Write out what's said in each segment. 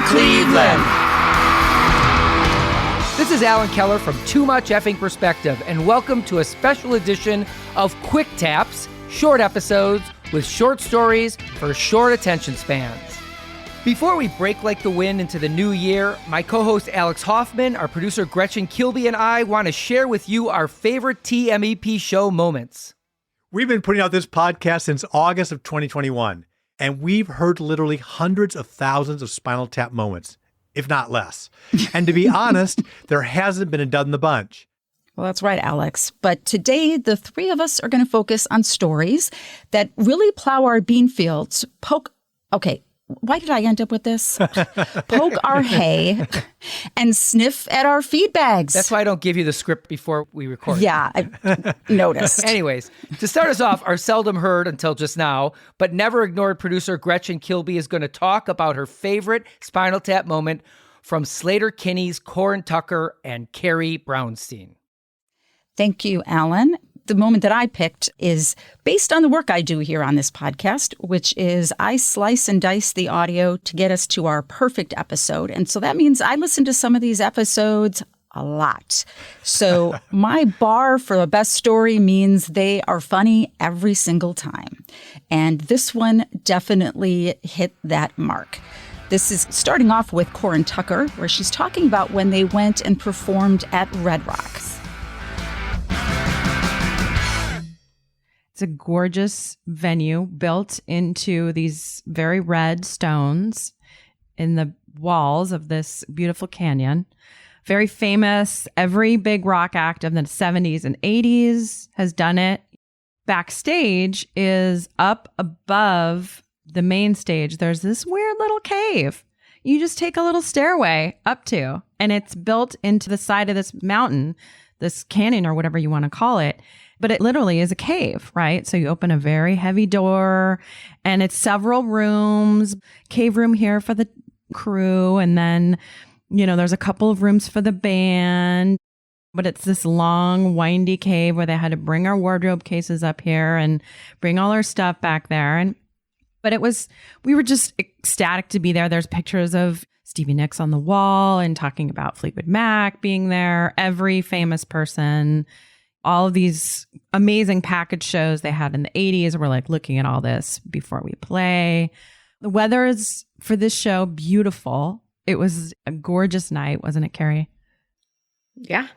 Cleveland! This is Alan Keller from Too Much Effing Perspective, and welcome to a special edition of Quick Taps, short episodes with short stories for short attention spans. Before we break like the wind into the new year, my co-host Alex Hoffman, our producer Gretchen Kilby, and I want to share with you our favorite TMEP show moments. We've been putting out this podcast since August of 2021, and we've heard literally hundreds of thousands of Spinal Tap moments, if not less. And to be honest, there hasn't been a dud in the bunch. Well, that's right, Alex. But today, the three of us are going to focus on stories that really plow our bean fields, why did I end up with this? Poke our hay and sniff at our feed bags. That's why I don't give you the script before we record. Yeah, I noticed. Anyways, to start us off, our seldom heard until just now, but never ignored producer Gretchen Kilby is going to talk about her favorite Spinal Tap moment from Slater-Kinney's Corin Tucker and Carrie Brownstein. Thank you, Alan. The moment that I picked is based on the work I do here on this podcast, which is I slice and dice the audio to get us to our perfect episode. And so that means I listen to some of these episodes a lot. So my bar for the best story means they are funny every single time. And this one definitely hit that mark. This is starting off with Corin Tucker, where she's talking about when they went and performed at Red Rocks. It's a gorgeous venue built into these very red stones in the walls of this beautiful canyon. Very famous. Every big rock act of the 70s and 80s has done it. Backstage is up above the main stage. There's this weird little cave. You just take a little stairway up to, and it's built into the side of this mountain, this canyon or whatever you want to call it. But it literally is a cave, right? So you open a very heavy door and it's several rooms, cave room here for the crew. And then, there's a couple of rooms for the band, but it's this long, windy cave where they had to bring our wardrobe cases up here and bring all our stuff back there. But we were just ecstatic to be there. There's pictures of Stevie Nicks on the wall and talking about Fleetwood Mac being there, every famous person. All of these amazing package shows they had in the 80s. We're like looking at all this before we play. The weather is, for this show, beautiful. It was a gorgeous night, wasn't it, Carrie? Yeah.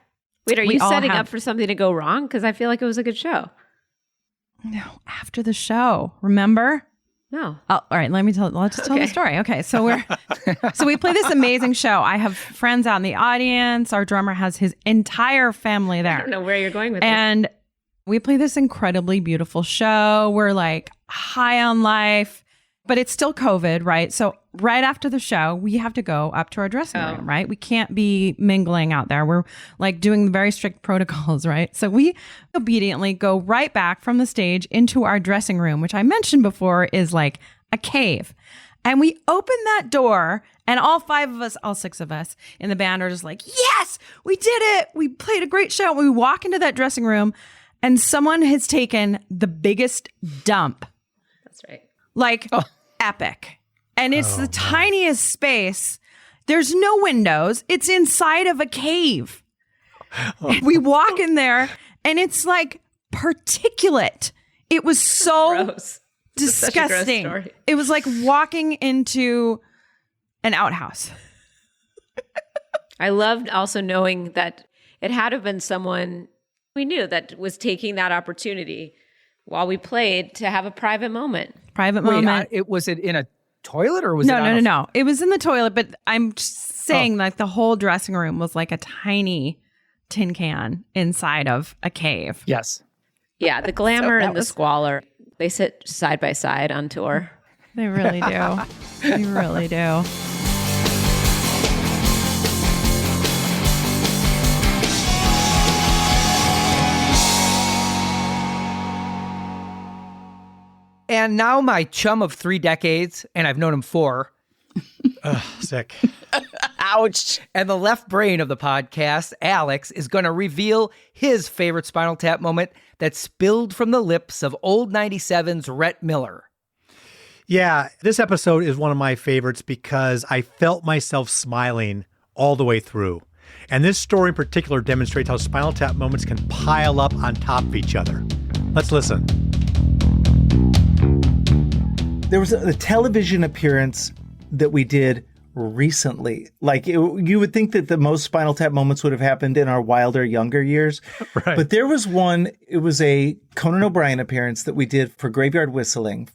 Wait, are you setting up for something to go wrong? Because I feel like it was a good show. No, after the show, remember? No. Oh, all right. Let's tell the story. Okay. So we play this amazing show. I have friends out in the audience. Our drummer has his entire family there. I don't know where you're going with this. And we play this incredibly beautiful show. We're like high on life, but it's still COVID, right? So right after the show, we have to go up to our dressing room, right? We can't be mingling out there. We're like doing very strict protocols, right? So we obediently go right back from the stage into our dressing room, which I mentioned before is like a cave. And we open that door and all six of us in the band are just like, yes, we did it. We played a great show. We walk into that dressing room and someone has taken the biggest dump. That's right. Epic. And it's the tiniest space. There's no windows. It's inside of a cave. We walk in there and it's like particulate. It was so gross. Disgusting. Such a gross story. It was like walking into an outhouse. I loved also knowing that it had to have been someone we knew that was taking that opportunity while we played to have a private moment. Was it in a toilet or was it No. It was in the toilet, but I'm just saying like the whole dressing room was like a tiny tin can inside of a cave. Yes. Yeah, the glamour and the squalor, they sit side by side on tour. They really do. They really do. And now my chum of 3 decades, and I've known him 4. Sick. Ouch. And the left brain of the podcast, Alex, is going to reveal his favorite Spinal Tap moment that spilled from the lips of old 97's Rhett Miller. Yeah, this episode is one of my favorites because I felt myself smiling all the way through. And this story in particular demonstrates how Spinal Tap moments can pile up on top of each other. Let's listen. There was a television appearance that we did recently. You would think that the most Spinal Tap moments would have happened in our wilder, younger years. Right. But there was one, it was a Conan O'Brien appearance that we did for Graveyard Whistling.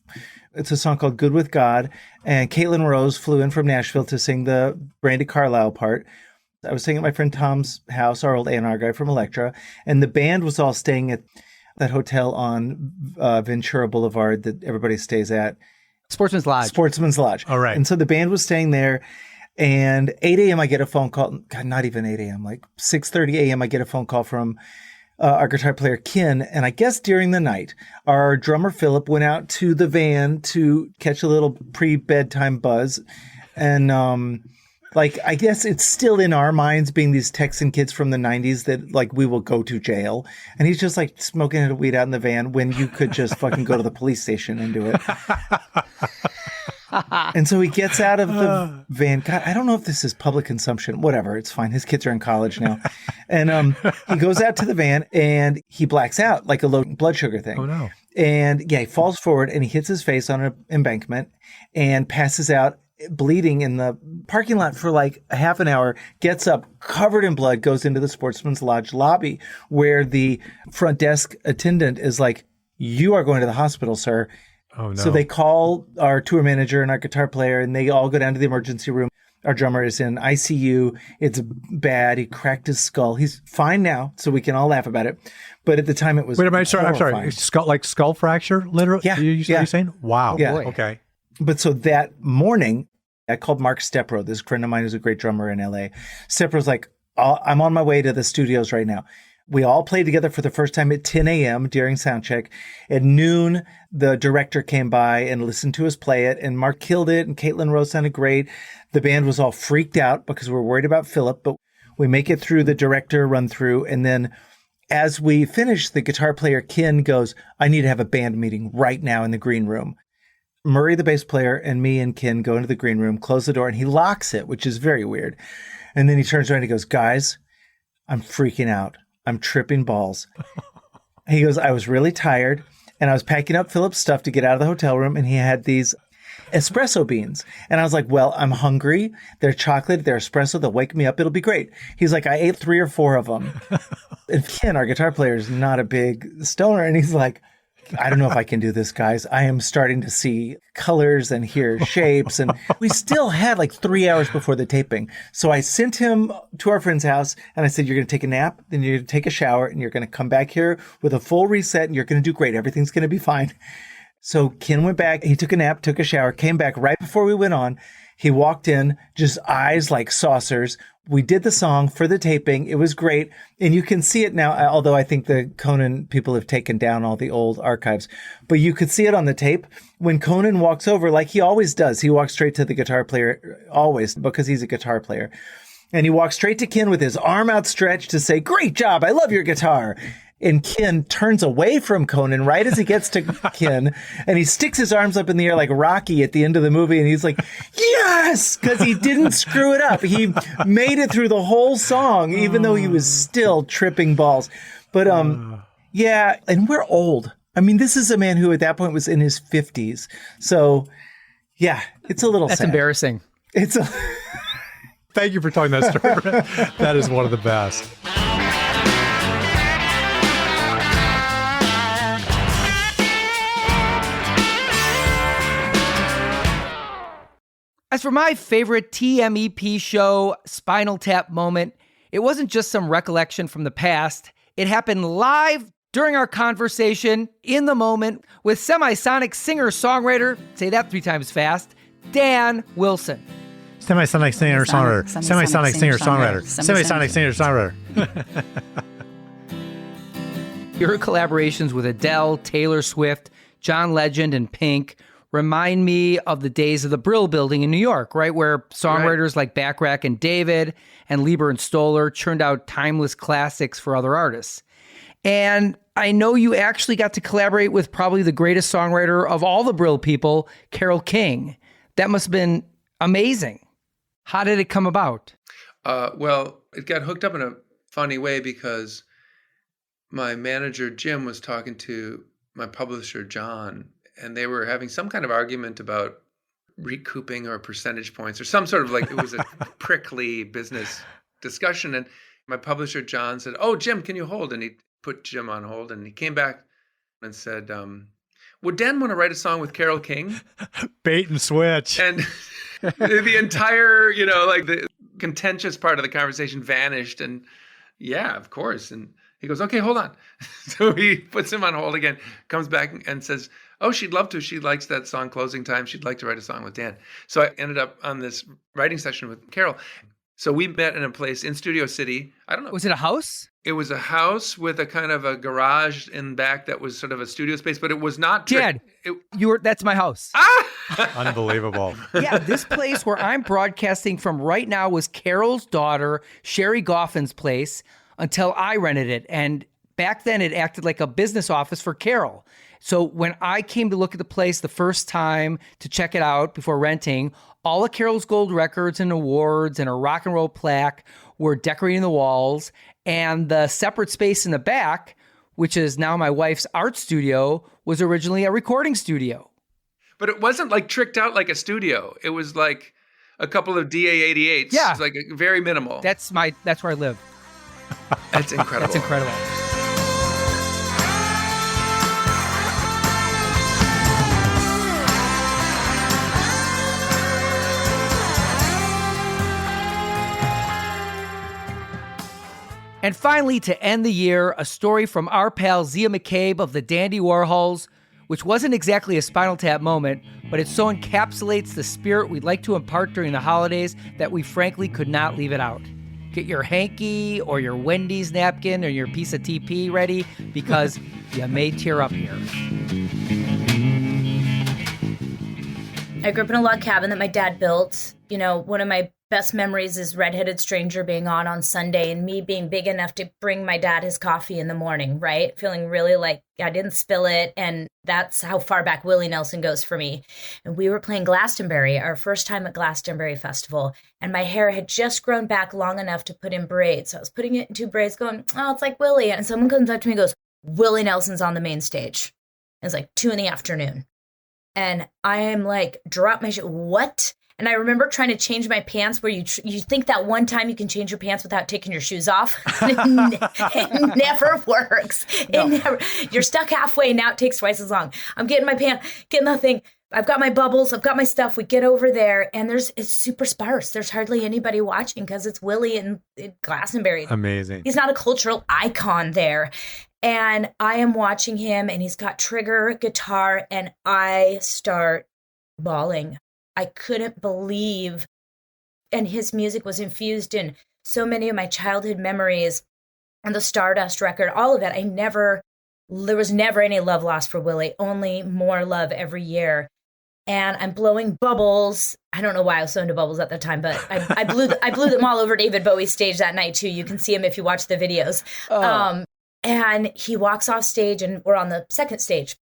It's a song called Good With God. And Caitlin Rose flew in from Nashville to sing the Brandi Carlile part. I was staying at my friend Tom's house, our old A&R guy from Elektra. And the band was all staying at that hotel on Ventura Boulevard that everybody stays at. Sportsman's Lodge. Sportsman's Lodge. All right. And so the band was staying there. And 8 a.m. I get a phone call. God, not even 8 a.m. Like 6:30 a.m. I get a phone call from our guitar player, Ken. And I guess during the night, our drummer, Philip, went out to the van to catch a little pre-bedtime buzz. And I guess it's still in our minds, being these Texan kids from the 90s, that we will go to jail. And he's just smoking a weed out in the van when you could just fucking go to the police station and do it. And so he gets out of the van. God, I don't know if this is public consumption. Whatever, it's fine. His kids are in college now. And he goes out to the van and he blacks out like a low blood sugar thing. Oh, no. And he falls forward and he hits his face on an embankment and passes out, bleeding in the parking lot for a half an hour, gets up covered in blood, goes into the Sportsman's Lodge lobby where the front desk attendant is like, "You are going to the hospital, sir." Oh, no. So they call our tour manager and our guitar player, and they all go down to the emergency room. Our drummer is in ICU. It's bad. He cracked his skull. He's fine now, so we can all laugh about it. But at the time, it was Wait a minute. I'm sorry. Skull fracture, literally? Yeah. Are you saying? Wow. Yeah. Boy. Okay. But so that morning, I called Mark Stepro, this friend of mine who's a great drummer in LA. Stepro's like, "I'm on my way to the studios right now." We all played together for the first time at 10 a.m. during sound check. At noon, the director came by and listened to us play it, and Mark killed it, and Caitlin Rose sounded great. The band was all freaked out because we're worried about Philip, but we make it through the director run through. And then as we finish, the guitar player, Ken, goes, "I need to have a band meeting right now in the green room." Murray, the bass player, and me and Ken go into the green room, close the door, and he locks it, which is very weird. And then he turns around and he goes, "Guys, I'm freaking out. I'm tripping balls." He goes, "I was really tired and I was packing up Philip's stuff to get out of the hotel room, and he had these espresso beans." And I was like, "Well, I'm hungry. They're chocolate. They're espresso. They'll wake me up. It'll be great." He's like, "I ate 3 or 4 of them." And Ken, our guitar player, is not a big stoner. And he's like, "I don't know if I can do this, guys. I am starting to see colors and hear shapes." And we still had 3 hours before the taping. So I sent him to our friend's house and I said, "You're going to take a nap, then you're going to take a shower, and you're going to come back here with a full reset, and you're going to do great. Everything's going to be fine." So Ken went back. He took a nap, took a shower, came back right before we went on. He walked in, just eyes like saucers. We did the song for the taping. It was great. And you can see it now, although I think the Conan people have taken down all the old archives. But you could see it on the tape. When Conan walks over, like he always does, he walks straight to the guitar player, always, because he's a guitar player. And he walks straight to Ken with his arm outstretched to say, "Great job. I love your guitar." And Ken turns away from Conan right as he gets to Ken, and he sticks his arms up in the air like Rocky at the end of the movie, and he's like, "Yes!" Because he didn't screw it up. He made it through the whole song, even though he was still tripping balls. But yeah, and we're old. I mean, this is a man who at that point was in his 50s. So yeah, it's a little That's sad. embarrassing. It's a... Thank you for telling that story. That is one of the best. As for my favorite TMEP show, Spinal Tap moment, it wasn't just some recollection from the past. It happened live during our conversation in the moment with Semisonic singer-songwriter, say that 3 times fast, Dan Wilson. Semisonic singer-songwriter. Semisonic singer-songwriter. Semisonic singer-songwriter. Your collaborations with Adele, Taylor Swift, John Legend, and Pink remind me of the days of the Brill Building in New York, right? Where songwriters like Bacharach and David and Lieber and Stoller churned out timeless classics for other artists. And I know you actually got to collaborate with probably the greatest songwriter of all the Brill people, Carole King. That must have been amazing. How did it come about? Well, it got hooked up in a funny way because my manager, Jim, was talking to my publisher, John, and they were having some kind of argument about recouping or percentage points or some sort of it was a prickly business discussion. And my publisher, John, said, "Oh, Jim, can you hold?" And he put Jim on hold, and he came back and said, "Would Dan want to write a song with Carole King?" Bait and switch. And the entire, the contentious part of the conversation vanished. And yeah, of course. And he goes, "Okay, hold on." So he puts him on hold again, comes back and says, "Oh, she'd love to. She likes that song, Closing Time. She'd like to write a song with Dan." So I ended up on this writing session with Carole. So we met in a place in Studio City. I don't know. Was it a house? It was a house with a kind of a garage in back that was sort of a studio space, but it was not. Dad, that's my house. Unbelievable. Yeah, this place where I'm broadcasting from right now was Carole's daughter, Sherry Goffin's place, until I rented it. And back then it acted like a business office for Carole. So when I came to look at the place the first time to check it out before renting, all of Carole's gold records and awards and a rock and roll plaque were decorating the walls. And the separate space in the back, which is now my wife's art studio, was originally a recording studio. But it wasn't tricked out like a studio. It was like a couple of DA-88s. Yeah. It was very minimal. That's where I live. That's incredible. That's incredible. And finally, to end the year, a story from our pal Zia McCabe of the Dandy Warhols, which wasn't exactly a Spinal Tap moment, but it so encapsulates the spirit we'd like to impart during the holidays that we frankly could not leave it out. Get your hanky or your Wendy's napkin or your piece of TP ready because you may tear up here. I grew up in a log cabin that my dad built. One of my best memories is Redheaded Stranger being on Sunday and me being big enough to bring my dad his coffee in the morning, right? Feeling really like I didn't spill it. And that's how far back Willie Nelson goes for me. And we were playing Glastonbury, our first time at Glastonbury Festival. And my hair had just grown back long enough to put in braids. So I was putting it in 2 braids going, "Oh, it's like Willie." And someone comes up to me and goes, "Willie Nelson's on the main stage." It was 2 p.m. And I am drop my shit. What? And I remember trying to change my pants where you think that one time you can change your pants without taking your shoes off. It never works. No. You're stuck halfway. Now it takes twice as long. I'm getting my pants, getting the thing. I've got my bubbles. I've got my stuff. We get over there and it's super sparse. There's hardly anybody watching because it's Willie and Glastonbury. Amazing. He's not a cultural icon there. And I am watching him and he's got trigger guitar and I start bawling. I couldn't believe, and his music was infused in so many of my childhood memories and the Stardust record, all of it. There was never any love lost for Willie, only more love every year. And I'm blowing bubbles. I don't know why I was so into bubbles at the time, but I blew them all over David Bowie's stage that night too. You can see him if you watch the videos. Oh. And he walks off stage and we're on the second stage.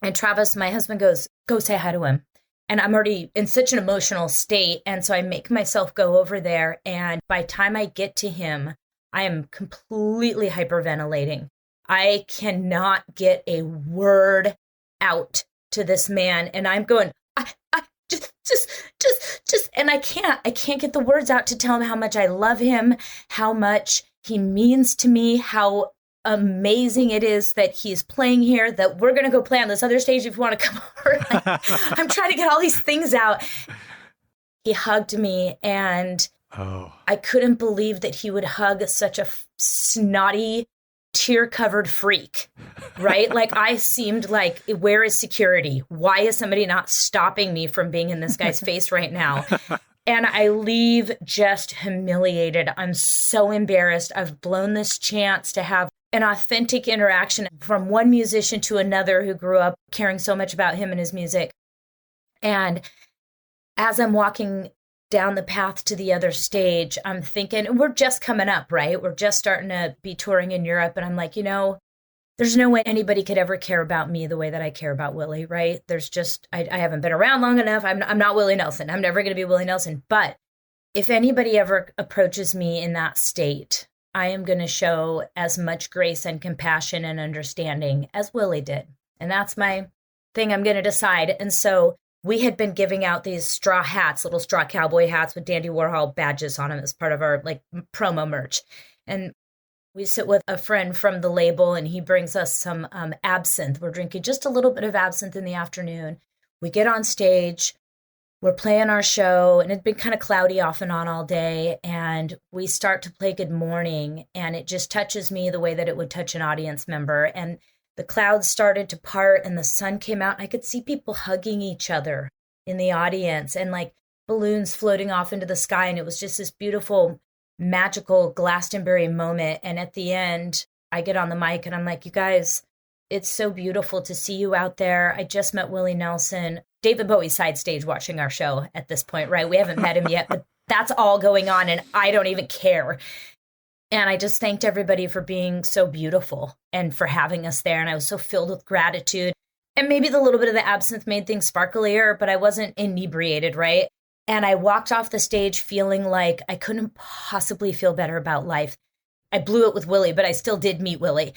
And Travis, my husband, goes, "Go say hi to him." And I'm already in such an emotional state. And so I make myself go over there. And by the time I get to him, I am completely hyperventilating. I cannot get a word out to this man. And I'm going, and I can't get the words out to tell him how much I love him, how much he means to me, how amazing it is that he's playing here, that we're going to go play on this other stage if you want to come over. I'm trying to get all these things out. He hugged me and I couldn't believe that he would hug such a snotty, tear-covered freak, right? I seemed like, where is security? Why is somebody not stopping me from being in this guy's face right now? And I leave just humiliated. I'm so embarrassed. I've blown this chance to have an authentic interaction from one musician to another who grew up caring so much about him and his music. And as I'm walking down the path to the other stage, I'm thinking, and we're just coming up, right? We're just starting to be touring in Europe. And I'm like, there's no way anybody could ever care about me the way that I care about Willie, right? There's just, I haven't been around long enough. I'm not Willie Nelson. I'm never going to be Willie Nelson. But if anybody ever approaches me in that state, I am going to show as much grace and compassion and understanding as Willie did. And that's my thing I'm going to decide. And so we had been giving out these straw hats, little straw cowboy hats with Dandy Warhol badges on them as part of our promo merch. And we sit with a friend from the label and he brings us some absinthe. We're drinking just a little bit of absinthe in the afternoon. We get on stage, we're playing our show, and it'd been kind of cloudy off and on all day. And we start to play Good Morning, and it just touches me the way that it would touch an audience member. And the clouds started to part and the sun came out and I could see people hugging each other in the audience and balloons floating off into the sky. And it was just this beautiful, magical Glastonbury moment. And at the end, I get on the mic and I'm like, you guys, it's so beautiful to see you out there. I just met Willie Nelson. David Bowie's side stage watching our show at this point, right? We haven't met him yet, but that's all going on and I don't even care. And I just thanked everybody for being so beautiful and for having us there. And I was so filled with gratitude. And maybe the little bit of the absinthe made things sparklier, but I wasn't inebriated, right? And I walked off the stage feeling like I couldn't possibly feel better about life. I blew it with Willie, but I still did meet Willie.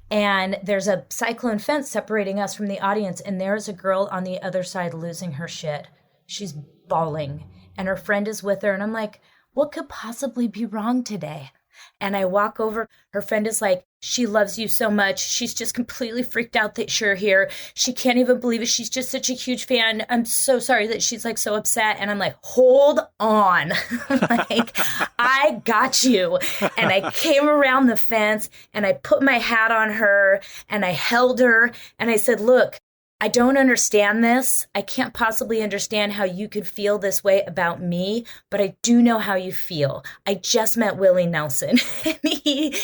And there's a cyclone fence separating us from the audience. And there's a girl on the other side losing her shit. She's bawling and her friend is with her. And I'm like, what could possibly be wrong today? And I walk over, her friend is like, she loves you so much. She's just completely freaked out that you're here. She can't even believe it. She's just such a huge fan. I'm so sorry that she's so upset. And I'm like, hold on. I got you. And I came around the fence and I put my hat on her and I held her and I said, look, I don't understand this. I can't possibly understand how you could feel this way about me, but I do know how you feel. I just met Willie Nelson and he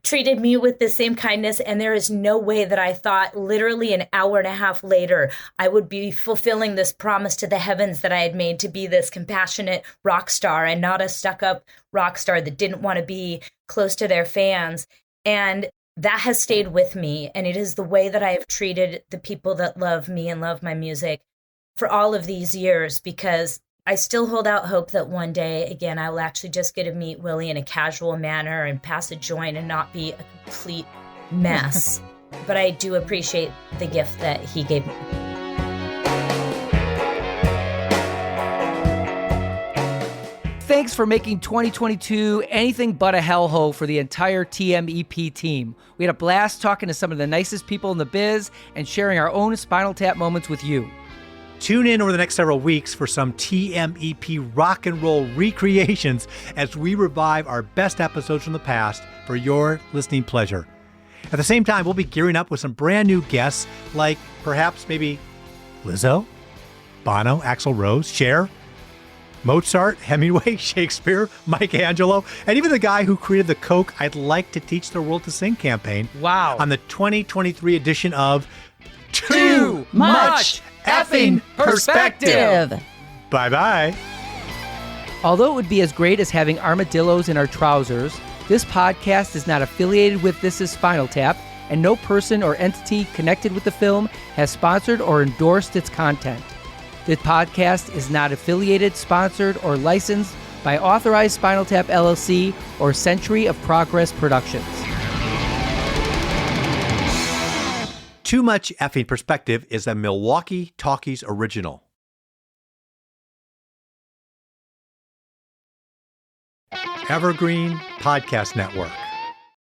treated me with the same kindness. And there is no way that I thought literally an hour and a half later, I would be fulfilling this promise to the heavens that I had made to be this compassionate rock star and not a stuck up rock star that didn't want to be close to their fans. And that has stayed with me, and it is the way that I have treated the people that love me and love my music for all of these years, because I still hold out hope that one day, again, I will actually just get to meet Willie in a casual manner and pass a joint and not be a complete mess. But I do appreciate the gift that he gave me. Thanks for making 2022 anything but a hellhole for the entire TMEP team. We had a blast talking to some of the nicest people in the biz and sharing our own Spinal Tap moments with you. Tune in over the next several weeks for some TMEP rock and roll recreations as we revive our best episodes from the past for your listening pleasure. At the same time, we'll be gearing up with some brand new guests like perhaps maybe Lizzo, Bono, Axl Rose, Cher, Mozart, Hemingway, Shakespeare, Mike Angelo, and even the guy who created the Coke I'd Like to Teach the World to Sing campaign. Wow. On the 2023 edition of Too Much Effing Perspective. Bye-bye. Although it would be as great as having armadillos in our trousers, this podcast is not affiliated with This Is Spinal Tap, and no person or entity connected with the film has sponsored or endorsed its content. The podcast is not affiliated, sponsored, or licensed by Authorized Spinal Tap LLC or Century of Progress Productions. Too Much Effing Perspective is a Milwaukee Talkies original. Evergreen Podcast Network.